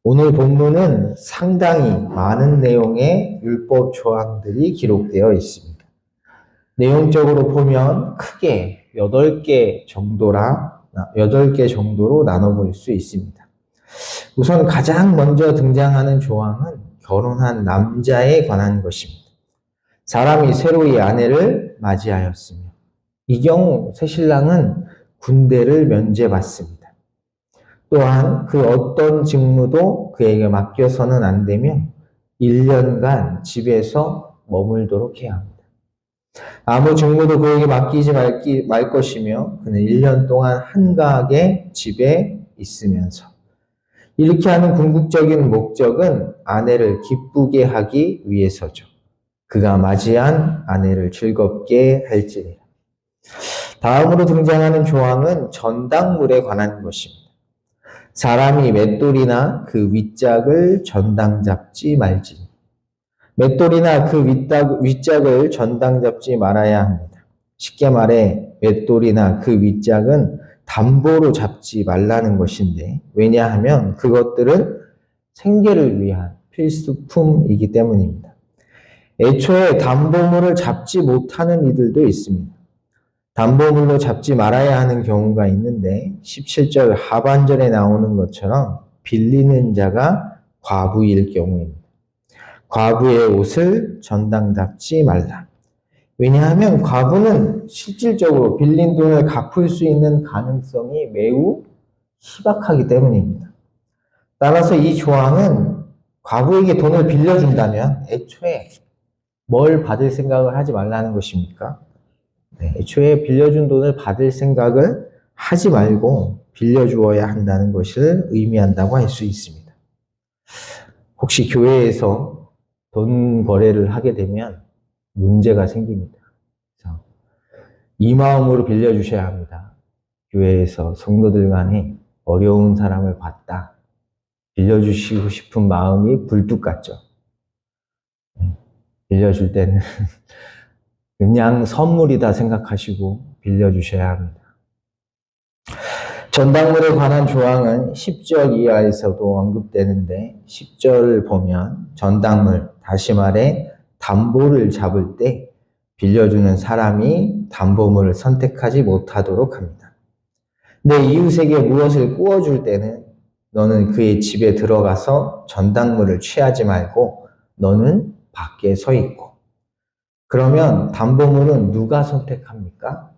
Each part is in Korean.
오늘 본문은 상당히 많은 내용의 율법 조항들이 기록되어 있습니다. 내용적으로 보면 크게 8개 정도로 나눠볼 수 있습니다. 우선 가장 먼저 등장하는 조항은 결혼한 남자에 관한 것입니다. 사람이 새로이 아내를 맞이하였으며 이 경우 새신랑은 군대를 면제받습니다. 또한 그 어떤 직무도 그에게 맡겨서는 안 되며 1년간 집에서 머물도록 해야 합니다. 아무 직무도 그에게 맡기지 말 것이며 그는 1년 동안 한가하게 집에 있으면서 이렇게 하는 궁극적인 목적은 아내를 기쁘게 하기 위해서죠. 그가 맞이한 아내를 즐겁게 할지니라. 다음으로 등장하는 조항은 전당물에 관한 것입니다. 사람이 맷돌이나 그 윗짝을 전당 잡지 말지. 맷돌이나 그 윗짝을 전당 잡지 말아야 합니다. 쉽게 말해 맷돌이나 그 윗짝은 담보로 잡지 말라는 것인데, 왜냐하면 그것들은 생계를 위한 필수품이기 때문입니다. 애초에 담보물을 잡지 못하는 이들도 있습니다. 담보물로 잡지 말아야 하는 경우가 있는데 17절 하반절에 나오는 것처럼 빌리는 자가 과부일 경우입니다. 과부의 옷을 전당 잡지 말라. 왜냐하면 과부는 실질적으로 빌린 돈을 갚을 수 있는 가능성이 매우 희박하기 때문입니다. 따라서 이 조항은 과부에게 돈을 빌려준다면 애초에 뭘 받을 생각을 하지 말라는 것입니까? 애초에 빌려준 돈을 받을 생각을 하지 말고 빌려주어야 한다는 것을 의미한다고 할 수 있습니다. 혹시 교회에서 돈 거래를 하게 되면 문제가 생깁니다. 그래서 이 마음으로 빌려주셔야 합니다. 교회에서 성도들 간에 어려운 사람을 봤다. 빌려주시고 싶은 마음이 굴뚝 같죠. 빌려줄 때는 그냥 선물이다 생각하시고 빌려주셔야 합니다. 전당물에 관한 조항은 10절 이하에서도 언급되는데 10절을 보면 전당물, 다시 말해 담보를 잡을 때 빌려주는 사람이 담보물을 선택하지 못하도록 합니다. 내 이웃에게 무엇을 구워줄 때는 너는 그의 집에 들어가서 전당물을 취하지 말고 너는 밖에 서 있고, 그러면 담보물은 누가 선택합니까?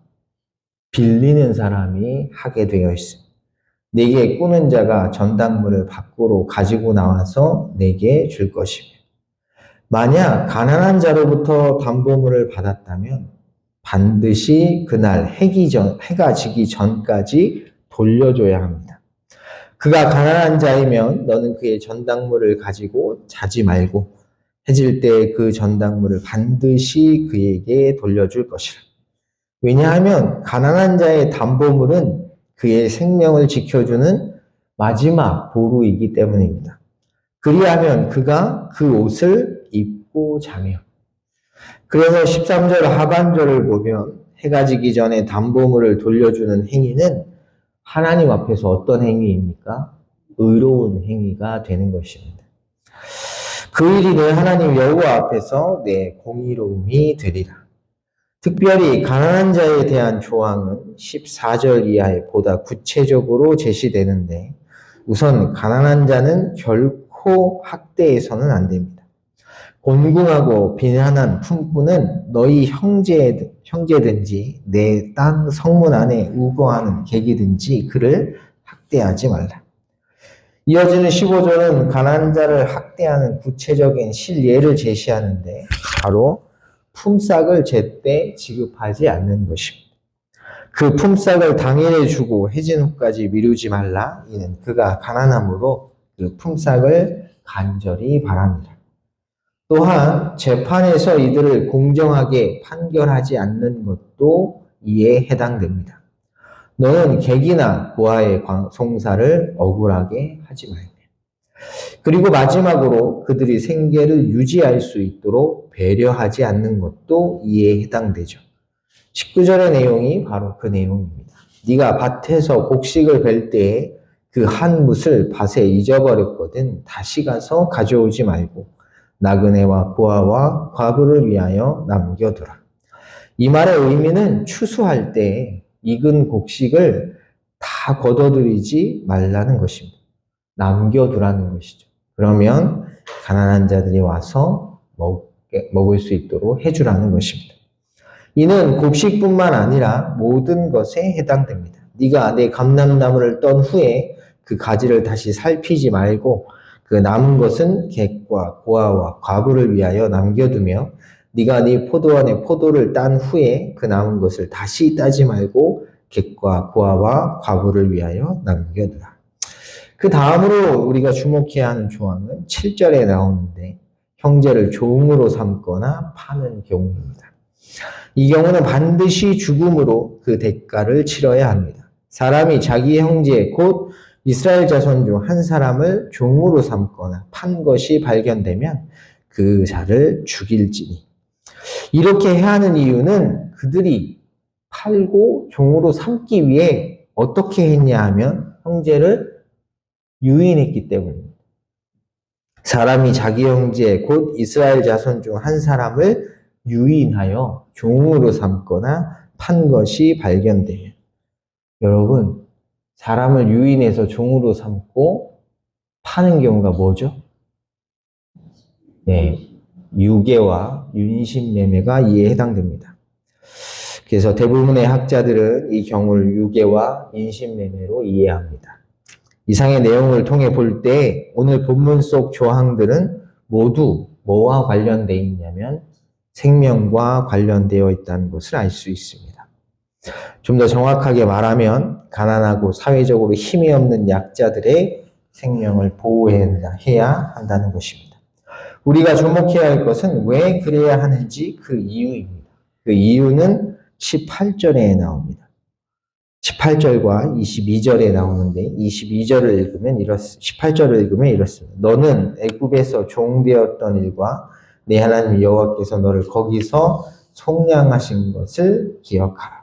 빌리는 사람이 하게 되어 있습니다. 내게 꾸는 자가 전당물을 밖으로 가지고 나와서 내게 줄 것이며, 만약 가난한 자로부터 담보물을 받았다면 반드시 그날 해가 지기 전까지 돌려줘야 합니다. 그가 가난한 자이면 너는 그의 전당물을 가지고 자지 말고 해질 때 그 전당물을 반드시 그에게 돌려줄 것이라. 왜냐하면 가난한 자의 담보물은 그의 생명을 지켜주는 마지막 보루이기 때문입니다. 그리하면 그가 그 옷을 입고 자며. 그래서 13절 하반절을 보면 해가 지기 전에 담보물을 돌려주는 행위는 하나님 앞에서 어떤 행위입니까? 의로운 행위가 되는 것입니다. 그 일이 내 하나님 여호와 앞에서 내 공의로움이 되리라. 특별히 가난한 자에 대한 조항은 14절 이하에 보다 구체적으로 제시되는데, 우선 가난한 자는 결코 학대해서는 안 됩니다. 곤궁하고 빈한한 품꾼은 너희 형제든지 내 땅 성문 안에 우거하는 객이든지 그를 학대하지 말라. 이어지는 15절은 가난한 자를 학대하는 구체적인 실예를 제시하는데 바로 품삯을 제때 지급하지 않는 것입니다. 그 품삯을 당일에 주고 해진 후까지 미루지 말라. 이는 그가 가난함으로 그 품삯을 간절히 바랍니다. 또한 재판에서 이들을 공정하게 판결하지 않는 것도 이에 해당됩니다. 너는 객이나 고아의 송사를 억울하게 하지 말며. 그리고 마지막으로 그들이 생계를 유지할 수 있도록 배려하지 않는 것도 이에 해당되죠. 19절의 내용이 바로 그 내용입니다. 네가 밭에서 곡식을 벨 때에 그 한 뭇을 밭에 잊어버렸거든 다시 가서 가져오지 말고 나그네와 고아와 과부를 위하여 남겨두라. 이 말의 의미는 추수할 때 익은 곡식을 다 걷어들이지 말라는 것입니다. 남겨두라는 것이죠. 그러면 가난한 자들이 와서 먹을 수 있도록 해주라는 것입니다. 이는 곡식뿐만 아니라 모든 것에 해당됩니다. 네가 내 감람나무를 떤 후에 그 가지를 다시 살피지 말고 그 남은 것은 객과 고아와 과부를 위하여 남겨두며 네가 네 포도원의 포도를 딴 후에 그 남은 것을 다시 따지 말고 객과 고아와 과부를 위하여 남겨두라. 그 다음으로 우리가 주목해야 하는 조항은 7절에 나오는데 형제를 종으로 삼거나 파는 경우입니다. 이 경우는 반드시 죽음으로 그 대가를 치러야 합니다. 사람이 자기 형제 곧 이스라엘 자손 중 한 사람을 종으로 삼거나 판 것이 발견되면 그 자를 죽일지니. 이렇게 해야 하는 이유는 그들이 팔고 종으로 삼기 위해 어떻게 했냐 하면 형제를 유인했기 때문입니다. 사람이 자기 형제 곧 이스라엘 자손 중 한 사람을 유인하여 종으로 삼거나 판 것이 발견되면, 여러분, 사람을 유인해서 종으로 삼고 파는 경우가 뭐죠? 네, 유괴와 윤신매매가 이에 해당됩니다. 그래서 대부분의 학자들은 이 경우를 유괴와 인신매매로 이해합니다. 이상의 내용을 통해 볼 때 오늘 본문 속 조항들은 모두 뭐와 관련되어 있냐면 생명과 관련되어 있다는 것을 알 수 있습니다. 좀 더 정확하게 말하면 가난하고 사회적으로 힘이 없는 약자들의 생명을 보호해야 한다는 것입니다. 우리가 주목해야 할 것은 왜 그래야 하는지 그 이유입니다. 그 이유는 18절에 나옵니다. 18절과 22절에 나오는데 22절을 읽으면 18절을 읽으면 이렇습니다. 너는 애굽에서 종되었던 일과 내 하나님 여호와께서 너를 거기서 속량하신 것을 기억하라.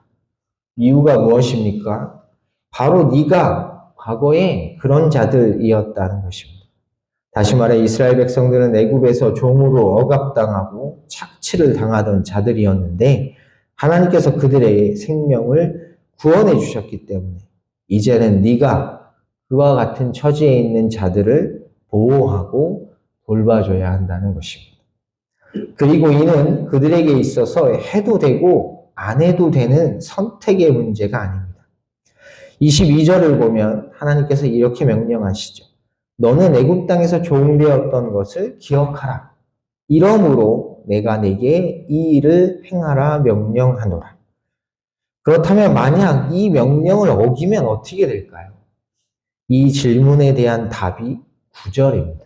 이유가 무엇입니까? 바로 네가 과거에 그런 자들이었다는 것입니다. 다시 말해 이스라엘 백성들은 애굽에서 종으로 억압당하고 착취를 당하던 자들이었는데 하나님께서 그들의 생명을 구원해 주셨기 때문에 이제는 네가 그와 같은 처지에 있는 자들을 보호하고 돌봐줘야 한다는 것입니다. 그리고 이는 그들에게 있어서 해도 되고 안 해도 되는 선택의 문제가 아닙니다. 22절을 보면 하나님께서 이렇게 명령하시죠. 너는 애굽 땅에서 종되었던 것을 기억하라. 이러므로 내가 네게 이 일을 행하라 명령하노라. 그렇다면 만약 이 명령을 어기면 어떻게 될까요? 이 질문에 대한 답이 9절입니다.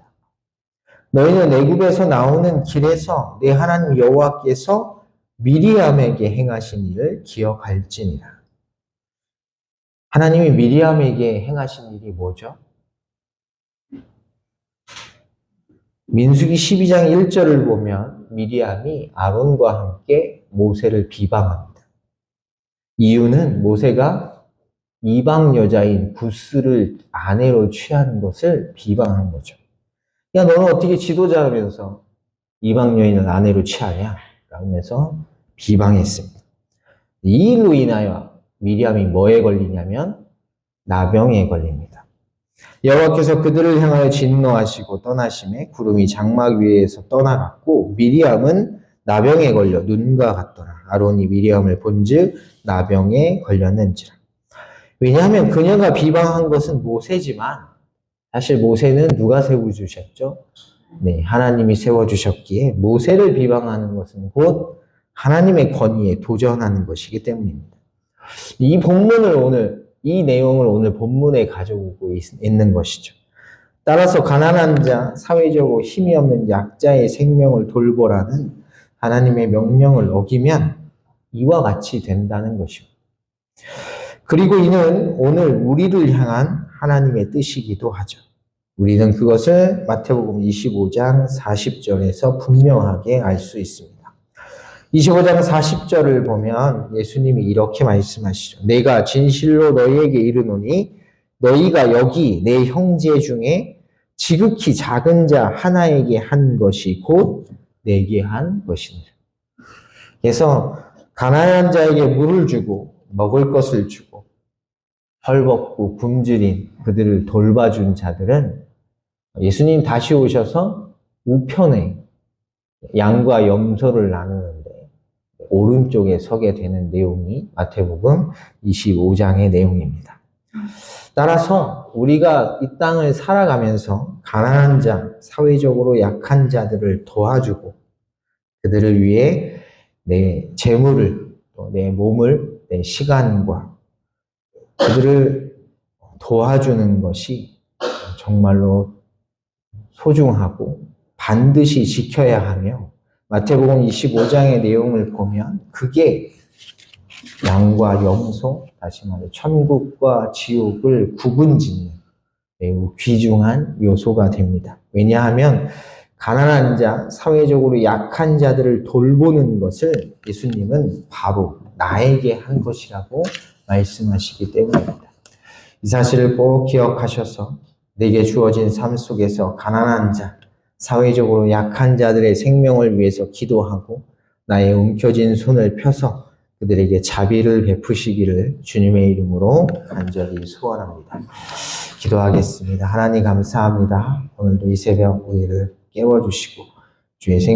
너희는 애굽에서 나오는 길에서 내 하나님 여호와께서 미리암에게 행하신 일을 기억할지니라. 하나님이 미리암에게 행하신 일이 뭐죠? 민수기 12장 1절을 보면 미리암이 아론과 함께 모세를 비방합니다. 이유는 모세가 이방 여자인 구스를 아내로 취하는 것을 비방한 거죠. 야, 너는 어떻게 지도자라면서 이방 여인을 아내로 취하냐? 라면서 비방했습니다. 이 일로 인하여 미리암이 뭐에 걸리냐면 나병에 걸립니다. 여호와께서 그들을 향하여 진노하시고 떠나심에 구름이 장막 위에서 떠나갔고 미리암은 나병에 걸려 눈과 같더라. 아론이 미리암을 본즉 나병에 걸렸는지라. 왜냐하면 그녀가 비방한 것은 모세지만 사실 모세는 누가 세워주셨죠? 네, 하나님이 세워주셨기에 모세를 비방하는 것은 곧 하나님의 권위에 도전하는 것이기 때문입니다. 이 내용을 오늘 본문에 가져오고 있는 것이죠. 따라서 가난한 자, 사회적으로 힘이 없는 약자의 생명을 돌보라는 하나님의 명령을 어기면 이와 같이 된다는 것입니다. 그리고 이는 오늘 우리를 향한 하나님의 뜻이기도 하죠. 우리는 그것을 마태복음 25장 40절에서 분명하게 알 수 있습니다. 25장 40절을 보면 예수님이 이렇게 말씀하시죠. 내가 진실로 너희에게 이르노니 너희가 여기 내 형제 중에 지극히 작은 자 하나에게 한 것이 곧 내게 한 것이니라. 그래서 가난한 자에게 물을 주고 먹을 것을 주고 헐벗고 굶주린 그들을 돌봐준 자들은 예수님 다시 오셔서 우편에 양과 염소를 나누는데 오른쪽에 서게 되는 내용이 마태복음 25장의 내용입니다. 따라서 우리가 이 땅을 살아가면서 가난한 자, 사회적으로 약한 자들을 도와주고 그들을 위해 내 재물을, 또 내 몸을, 내 시간과 그들을 도와주는 것이 정말로 소중하고 반드시 지켜야 하며 마태복음 25장의 내용을 보면 그게 양과 염소, 다시 말해 천국과 지옥을 구분짓는 매우 귀중한 요소가 됩니다. 왜냐하면 가난한 자, 사회적으로 약한 자들을 돌보는 것을 예수님은 바로 나에게 한 것이라고 말씀하시기 때문입니다. 이 사실을 꼭 기억하셔서 내게 주어진 삶 속에서 가난한 자, 사회적으로 약한 자들의 생명을 위해서 기도하고 나의 움켜진 손을 펴서 그들에게 자비를 베푸시기를 주님의 이름으로 간절히 소원합니다. 기도하겠습니다. 하나님 감사합니다. 오늘도 이 새벽 우리를 깨워주시고 주의